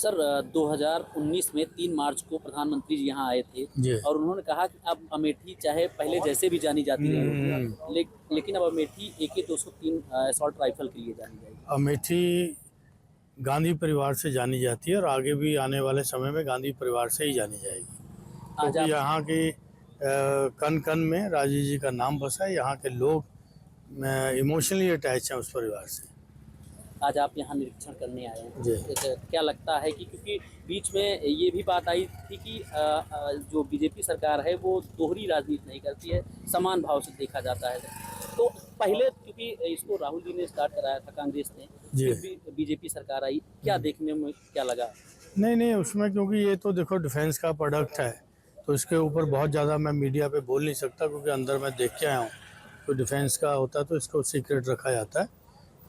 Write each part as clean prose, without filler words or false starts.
Sir 2019 में 3 मार्च को प्रधानमंत्री जी यहाँ आए थे और उन्होंने कहा कि अब अमेठी चाहे पहले जैसे भी जानी जाती है लेकिन अब अमेठी AK-203 असॉल्ट राइफल के लिए जानी जाएगी। अमेठी गांधी परिवार से जानी जाती है और आगे भी आने वाले समय में गांधी परिवार से ही जानी जाएगी, क्योंकि यहाँ की कन कन में राजीव जी का नाम बसा है। यहाँ के लोग इमोशनली अटैच हैं उस परिवार से। आज आप यहाँ निरीक्षण करने आए हैं, क्या लगता है कि क्योंकि बीच में ये भी बात आई थी कि जो बीजेपी सरकार है वो दोहरी राजनीति नहीं करती है, समान भाव से देखा जाता है। तो पहले क्योंकि इसको राहुल जी ने स्टार्ट कराया था कांग्रेस ने, बीजेपी सरकार आई, क्या देखने में क्या लगा? नहीं उसमें, क्योंकि ये तो देखो डिफेंस का प्रोडक्ट है, तो इसके ऊपर बहुत ज़्यादा मैं मीडिया पे बोल नहीं सकता, क्योंकि अंदर मैं देख के आया हूँ। तो डिफेंस का होता है तो इसको सीक्रेट रखा जाता है।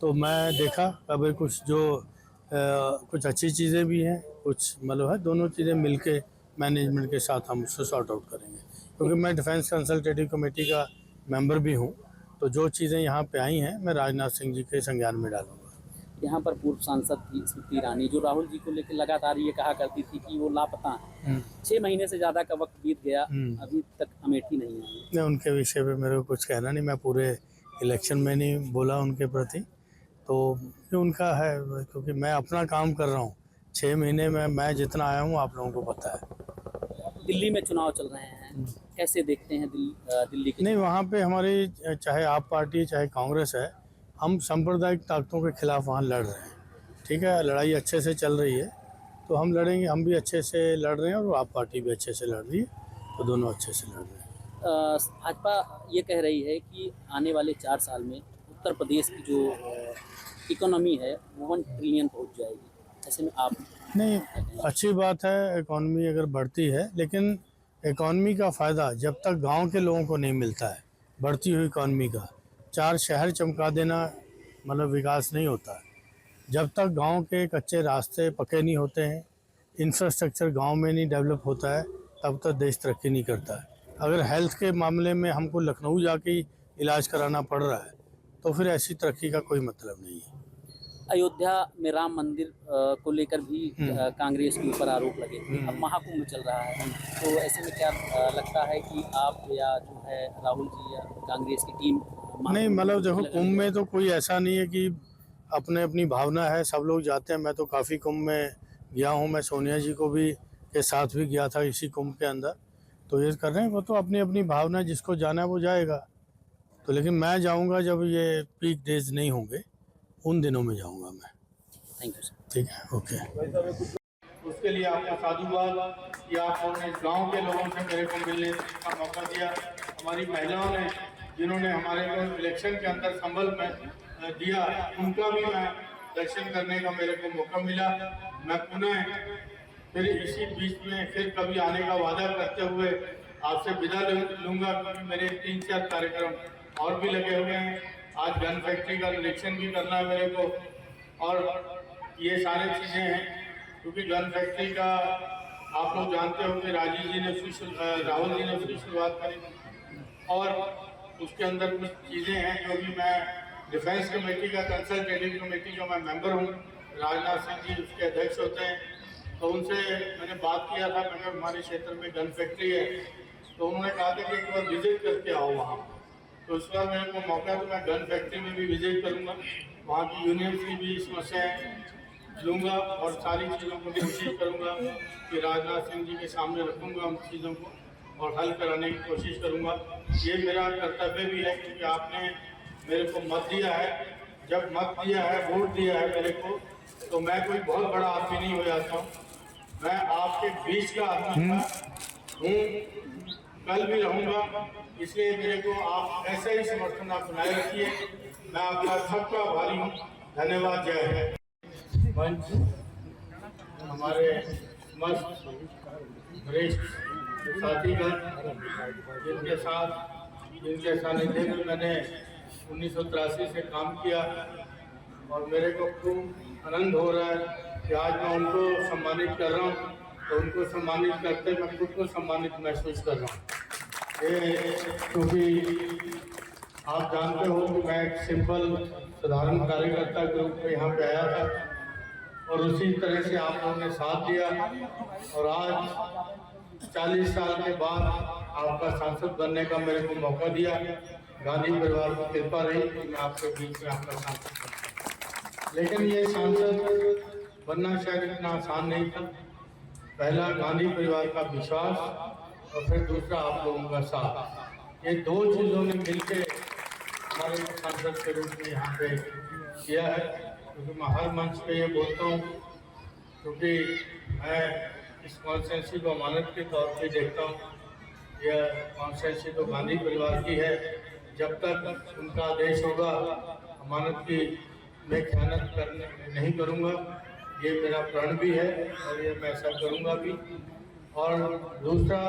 तो मैं देखा अभी कुछ अच्छी चीज़ें भी हैं, कुछ मतलब है, दोनों चीज़ें मिलके मैनेजमेंट के साथ हम उससे सॉर्ट आउट करेंगे, क्योंकि मैं डिफेंस कंसल्टेटिव कमेटी का मेंबर भी हूँ। तो जो चीज़ें यहाँ पे आई हैं मैं राजनाथ सिंह जी के संज्ञान में डालूंगा। यहाँ पर पूर्व सांसद थी स्मृति ईरानी, जो राहुल जी को लेकर लगातार ये कहा करती थी कि वो लापता हैं। 6 महीने से ज़्यादा का वक्त बीत गया, अभी तक अमेठी नहीं आई। नहीं, उनके विषय पे मेरे को कुछ कहना नहीं। मैं पूरे इलेक्शन में नहीं बोला उनके प्रति, तो उनका है, क्योंकि मैं अपना काम कर रहा हूँ। 6 महीने में मैं जितना आया हूँ आप लोगों को पता है। दिल्ली में चुनाव चल रहे हैं, कैसे देखते हैं दिल्ली के? नहीं, वहाँ पे हमारी चाहे आप पार्टी चाहे कांग्रेस है, हम सांप्रदायिक ताकतों के खिलाफ वहाँ लड़ रहे हैं। ठीक है, लड़ाई अच्छे से चल रही है तो हम लड़ेंगे। हम भी अच्छे से लड़ रहे हैं और आप पार्टी भी अच्छे से लड़ रही है, तो दोनों अच्छे से लड़ रहे हैं। भाजपा ये कह रही है कि आने वाले 4 साल में उत्तर प्रदेश की जो इकोनॉमी है वो 1 ट्रिलियन पहुँच जाएगी। ऐसे में आप? नहीं, अच्छी बात है इकॉनमी अगर बढ़ती है, लेकिन इकॉनमी का फ़ायदा जब तक गांव के लोगों को नहीं मिलता है, बढ़ती हुई इकॉनमी का 4 शहर चमका देना मतलब विकास नहीं होता है। जब तक गांव के कच्चे रास्ते पक्के नहीं होते हैं, इंफ्रास्ट्रक्चर गांव में नहीं डेवलप होता है, तब तक देश तरक्की नहीं करता है। अगर हेल्थ के मामले में हमको लखनऊ जाके इलाज कराना पड़ रहा है तो फिर ऐसी तरक्की का कोई मतलब नहीं है। अयोध्या में राम मंदिर को लेकर भी कांग्रेस के ऊपर आरोप लगे थे। अब महाकुंभ चल रहा है, तो ऐसे में क्या लगता है कि आप या जो है राहुल जी या कांग्रेस की टीम? नहीं, मतलब देखो, कुंभ में तो कोई ऐसा नहीं है कि अपनी भावना है, सब लोग जाते हैं। मैं तो काफ़ी कुंभ में गया हूँ, मैं सोनिया जी को भी के साथ भी गया था इसी कुंभ के अंदर। तो ये कर रहे हैं, वो तो अपनी भावना, जिसको जाना है वो जाएगा। तो लेकिन मैं जाऊँगा जब ये पीक डेज नहीं होंगे, उन दिनों में जाऊंगा मैं। Thank you sir. ठीक है, ओके। उसके लिए आपका साधुवाद कि आपने गांव के लोगों से मेरे को मिलने का मौका दिया। हमारी महिलाओं ने जिन्होंने हमारे को इलेक्शन के अंदर संबल में दिया, उनका भी मैं दर्शन करने का मेरे को मौका मिला। मैं पुनः फिर इसी बीच में फिर कभी आने का वादा करते हुए आपसे विदा लूँगा, क्योंकि मेरे 3-4 कार्यक्रम और भी लगे हुए हैं। आज गन फैक्ट्री का निरीक्षण भी करना है मेरे को, और ये सारी चीज़ें हैं, क्योंकि गन फैक्ट्री का आप लोग जानते हो कि राहुल जी ने उसकी शुरुआत करी, और उसके अंदर कुछ चीज़ें हैं जो भी मैं डिफेंस कमेटी का कंसल्टेटिव कमेटी का मैं मेंबर हूँ। राजनाथ सिंह जी उसके अध्यक्ष होते हैं, तो उनसे मैंने बात किया था। मैंने हमारे क्षेत्र में गन फैक्ट्री है, तो उन्होंने कहा था कि एक बार विजिट करके आओ वहाँ। तो इस बार मेरे को मौका, तो मैं गन फैक्ट्री में भी विजिट करूँगा, वहाँ की यूनियन की भी समस्याएं लूँगा और सारी चीज़ों को कोशिश करूँगा कि राजनाथ सिंह जी के सामने रखूँगा उन चीज़ों को और हल कराने की कोशिश करूँगा। ये मेरा कर्तव्य भी है, क्योंकि आपने मेरे को मत दिया है। जब मत दिया है, वोट दिया है मेरे को, तो मैं कोई बहुत बड़ा आदमी नहीं हो जाता हूँ। मैं आपके बीच का आदमी हूँ, कल भी रहूँगा। इसलिए मेरे को आप ऐसे ही समर्थन आप बनाए रखिए। मैं आपका सबका आभारी हूँ। धन्यवाद। जय है। मंच हमारे मस्त वरिष्ठ साथीगण, जिनके सानिध्य में मैंने 1983 से काम किया, और मेरे को खूब आनंद हो रहा है कि आज मैं उनको सम्मानित कर रहा हूँ। तो उनको सम्मानित करते मैं खुद को सम्मानित महसूस कर रहा हूँ। क्योंकि आप जानते हो कि मैं एक सिंपल साधारण कार्यकर्ता के रूप में यहाँ पे आया था, और उसी तरह से आप लोगों ने साथ दिया और आज 40 साल के बाद आपका सांसद बनने का मेरे को मौका दिया। गांधी परिवार की कृपा रही कि मैं आपके बीच में आपका सांसद बना। लेकिन ये सांसद बनना शायद इतना आसान नहीं था। पहला गांधी परिवार का विश्वास और फिर दूसरा आप लोगों का साथ, ये दो चीज़ों ने मिलकर हमारे सांसद के रूप में यहाँ पे किया है। क्योंकि मैं हर मंच पे ये बोलता हूँ, क्योंकि मैं इस कॉन्स्टिट्यूंसी को अमानत के तौर पे देखता हूँ। यह कॉन्स्टिट्यूंसी तो गांधी परिवार की है। जब तक उनका आदेश होगा अमानत की मैं खयानत नहीं करूँगा, ये मेरा प्रण भी है और ये मैं ऐसा करूँगा भी। और दूसरा,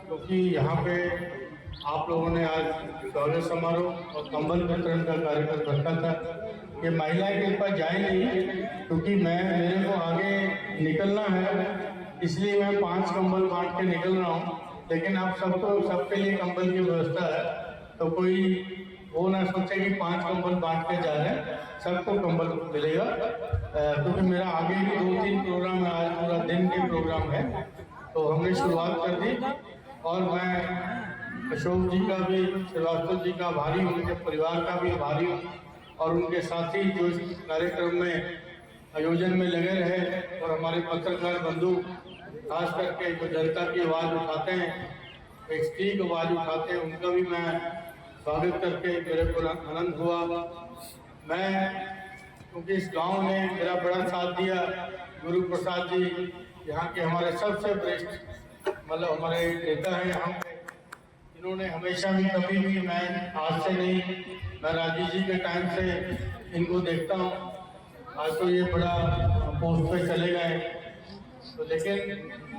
क्योंकि यहाँ पे आप लोगों ने आज स्वागत समारोह और कंबल वितरण का कार्यक्रम रखा था। ये महिलाएं के पास जाए नहीं, क्योंकि मेरे को आगे निकलना है, इसलिए मैं 5 कंबल बांट के निकल रहा हूँ। लेकिन आप सबके लिए कंबल की व्यवस्था है, तो कोई वो ना सोचे कि 5 कंबल बांट के जा रहे हैं, सबको कंबल मिलेगा। क्योंकि मेरा आगे भी 2-3 प्रोग्राम है, आज पूरा दिन के प्रोग्राम है, तो हमने शुरुआत कर दी। और मैं अशोक जी का भी, श्रीवास्तव जी का आभारी हूँ, उनके परिवार का भी आभारी हूँ और उनके साथी जो इस कार्यक्रम में आयोजन में लगे रहे और हमारे पत्रकार बंधु खास करके जो जनता की आवाज़ उठाते हैं, एक स्त्री की आवाज़ उठाते हैं, उनका भी मैं स्वागत करके मेरे को आनंद हुआ। मैं क्योंकि इस गांव ने मेरा बड़ा साथ दिया, गुरु प्रसाद जी यहाँ के हमारे सबसे वरिष्ठ मतलब हमारे नेता हैं यहाँ पे, इन्होंने हमेशा भी कभी भी, मैं आज से नहीं, मैं राजीव जी के टाइम से इनको देखता हूँ। आज तो ये बड़ा पोस्ट पे चले गए, तो लेकिन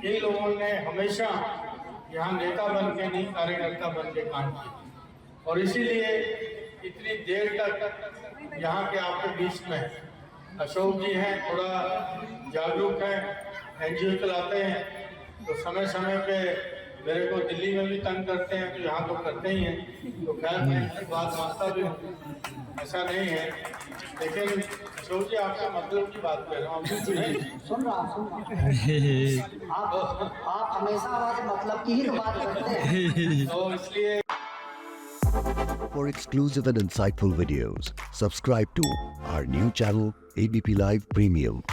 इन लोगों ने हमेशा यहाँ नेता बन के नहीं, कार्यकर्ता बन के काम किया और इसीलिए इतनी देर तक यहाँ के आपके बीच में अशोक जी हैं, थोड़ा जागरूक हैं, NGO चलाते हैं, तो समय समय पे मेरे को दिल्ली में भी तंग करते हैं, तो यहाँ तो करते ही हैं। तो खैर मैं इसकी बात मानता भी हूँ, ऐसा नहीं है। लेकिन अशोक जी आपके मतलब की बात कर रहा हूँ, सुन रहा आप हमेशा हमारे मतलब की ही तो बात करते हैं। तो इसलिए For exclusive and insightful videos, subscribe to our new channel ABP Live Premium.